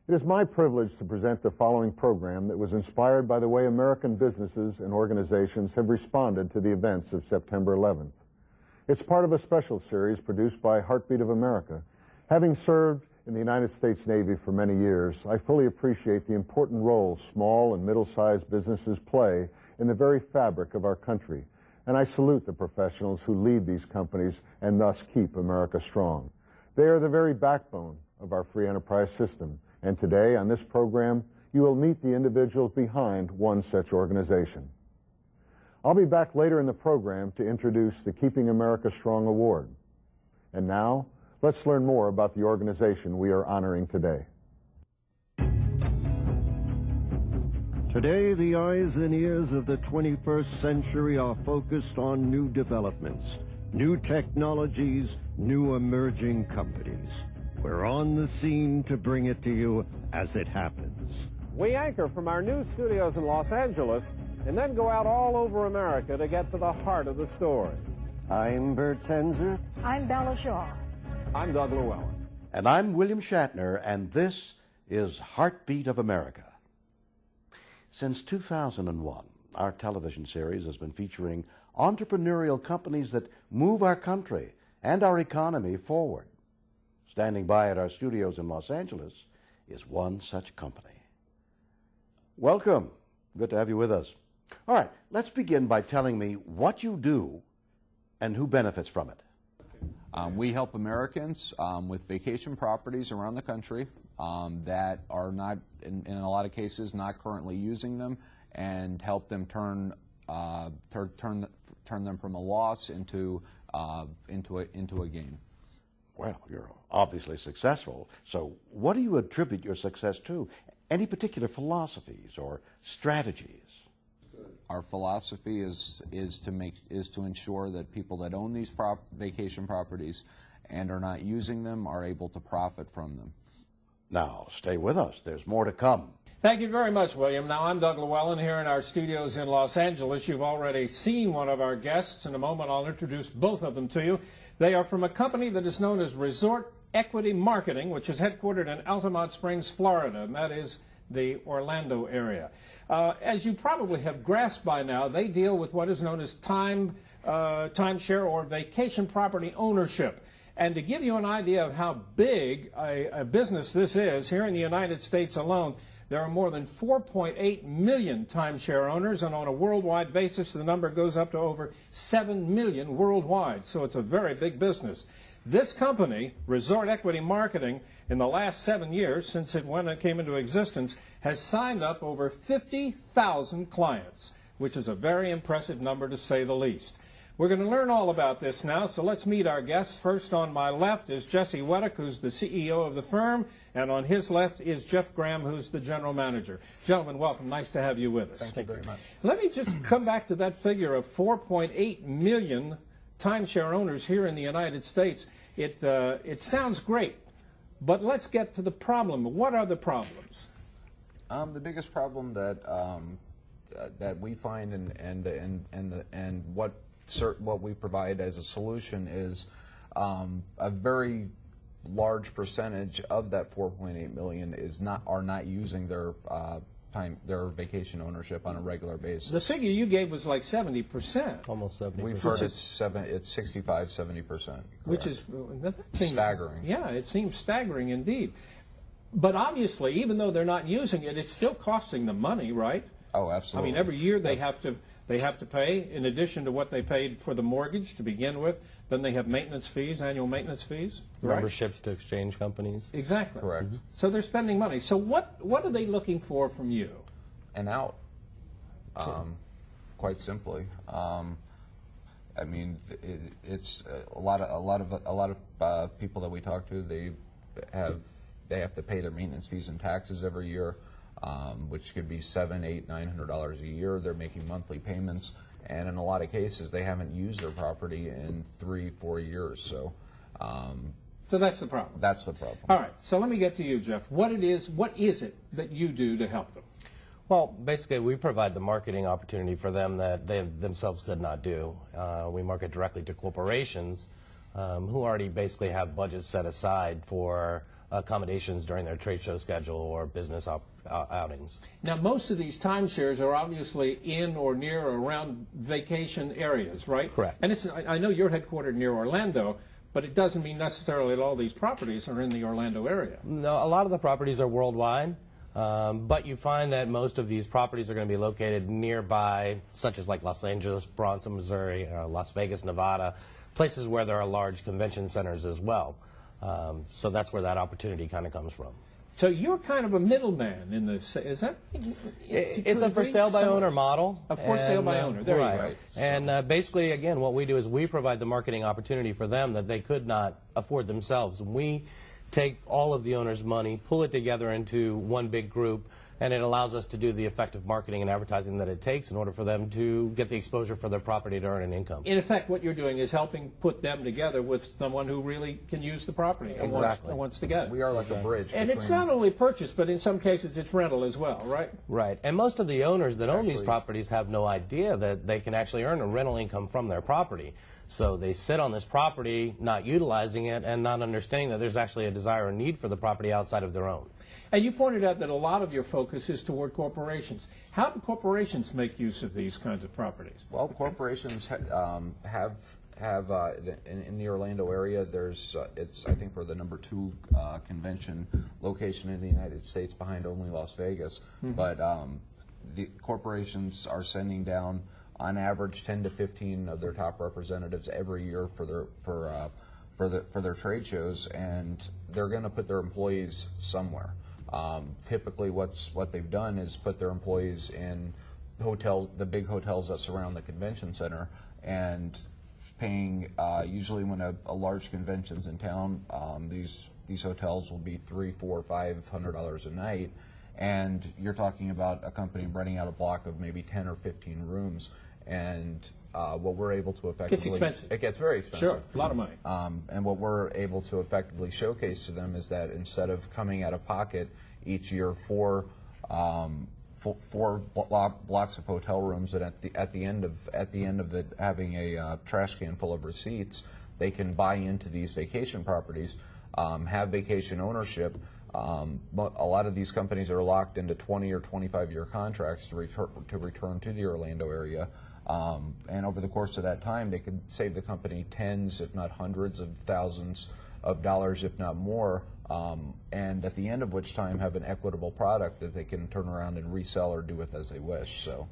It is my privilege to present the following program that was inspired by the way American businesses and organizations have responded to the events of September 11th. It's part of a special series produced by Heartbeat of America. Having served in the United States Navy for many years, I fully appreciate the important role small and middle-sized businesses play in the very fabric of our country, and I salute the professionals who lead these companies and thus keep America strong. They are the very backbone of our free enterprise system, and today on this program, you will meet the individuals behind one such organization. I'll be back later in the program to introduce the Keeping America Strong Award. And now, let's learn more about the organization we are honoring today. Today, the eyes and ears of the 21st century are focused on new developments, new technologies, new emerging companies. We're on the scene to bring it to you as it happens. We anchor from our new studios in Los Angeles and then go out all over America to get to the heart of the story. I'm Bert Senzer. I'm Bella Shaw. I'm Doug Llewellyn. And I'm William Shatner, and this is Heartbeat of America. Since 2001, our television series has been featuring entrepreneurial companies that move our country and our economy forward. Standing by at our studios in Los Angeles is one such company. Welcome. Good to have you with us. All right, let's begin by telling me what you do and who benefits from it. We help Americans with vacation properties around the country that are not, in a lot of cases, not currently using them, and help them turn them from a loss into a gain. Well, you're obviously successful. So what do you attribute your success to? Any particular philosophies or strategies? Our philosophy is to ensure that people that own these vacation properties and are not using them are able to profit from them. Now, stay with us. There's more to come. Thank you very much, William. Now, I'm Doug Llewellyn here in our studios in Los Angeles. You've already seen one of our guests. In a moment, I'll introduce both of them to you. They are from a company that is known as Resort Equity Marketing, which is headquartered in Altamont Springs, Florida, and that is the Orlando area. As you probably have grasped by now, they deal with what is known as timeshare or vacation property ownership. And to give you an idea of how big a business this is, here in the United States alone, there are more than 4.8 million timeshare owners, and on a worldwide basis, the number goes up to over 7 million worldwide. So it's a very big business. This company, Resort Equity Marketing, in the last 7 years, since it came into existence, has signed up over 50,000 clients, which is a very impressive number to say the least. We're going to learn all about this now, so let's meet our guests. First on my left is Jesse Weddick, who's the CEO of the firm, and on his left is Jeff Graham, who's the general manager. Gentlemen, welcome. Nice to have you with us. Thank you very much. Let me just come back to that figure of 4.8 million timeshare owners here in the United States. It sounds great, but let's get to the problem. What are the problems? The biggest problem that we find and what we provide as a solution is a very large percentage of that 4.8 million are not using their vacation ownership on a regular basis. The figure you gave was like 70%. Almost 70%. We've heard it's 65-70%. Which is staggering. Yeah, it seems staggering indeed. But obviously, even though they're not using it, it's still costing them money, right? Oh, absolutely. I mean, every year they have to pay, in addition to what they paid for the mortgage to begin with. Then they have maintenance fees, annual maintenance fees. Right? Memberships to exchange companies. Exactly. Correct. Mm-hmm. So they're spending money. So what are they looking for from you? An out. Quite simply. I mean, it's a lot of people that we talk to. They have to pay their maintenance fees and taxes every year, which could be $700, $800, $900 a year. They're making monthly payments, and in a lot of cases, they haven't used their property in 3-4 years. So that's the problem. That's the problem. All right. So let me get to you, Jeff. What is it that you do to help them? Well, basically, we provide the marketing opportunity for them that they themselves could not do. We market directly to corporations who already basically have budgets set aside for accommodations during their trade show schedule or business outings. Now, most of these timeshares are obviously in or near or around vacation areas, right? Correct. And I know you're headquartered near Orlando, but it doesn't mean necessarily that all these properties are in the Orlando area. No, a lot of the properties are worldwide, but you find that most of these properties are going to be located nearby, such as like Los Angeles, Bronson, Missouri, Las Vegas, Nevada, places where there are large convention centers as well. So that's where that opportunity kind of comes from. So you're kind of a middleman in this. Is that? It's a for sale by owner model. A for sale by owner. There you go. And basically, again, what we do is we provide the marketing opportunity for them that they could not afford themselves. We take all of the owner's money, pull it together into one big group, and it allows us to do the effective marketing and advertising that it takes in order for them to get the exposure for their property to earn an income. In effect, what you're doing is helping put them together with someone who really can use the property and wants to get it. We are like a bridge. And it's not only purchase, but in some cases it's rental as well, right? Right. And most of the owners that own these properties have no idea that they can actually earn a rental income from their property. So they sit on this property, not utilizing it, and not understanding that there's actually a desire or need for the property outside of their own. And you pointed out that a lot of your focus is toward corporations. How do corporations make use of these kinds of properties? Well, corporations have in the Orlando area. There's I think we're the #2 convention location in the United States, behind only Las Vegas. But the corporations are sending down, on average, 10 to 15 of their top representatives every year for their trade shows, and they're going to put their employees somewhere. Typically, what they've done is put their employees in hotels, the big hotels that surround the convention center, and paying. Usually, when a large convention's in town, these hotels will be $300, $400, $500 a night, and you're talking about a company renting out a block of maybe 10 or 15 rooms. And what we're able to effectively... It gets expensive. It gets very expensive. Sure, a lot of money. And what we're able to effectively showcase to them is that instead of coming out of pocket each year for four blocks of hotel rooms, and at the end of it having a trash can full of receipts, they can buy into these vacation properties, have vacation ownership. But a lot of these companies are locked into 20 or 25-year contracts to return to the Orlando area. And over the course of that time, they could save the company tens, if not hundreds of thousands of dollars, if not more, and at the end of which time have an equitable product that they can turn around and resell or do with as they wish. So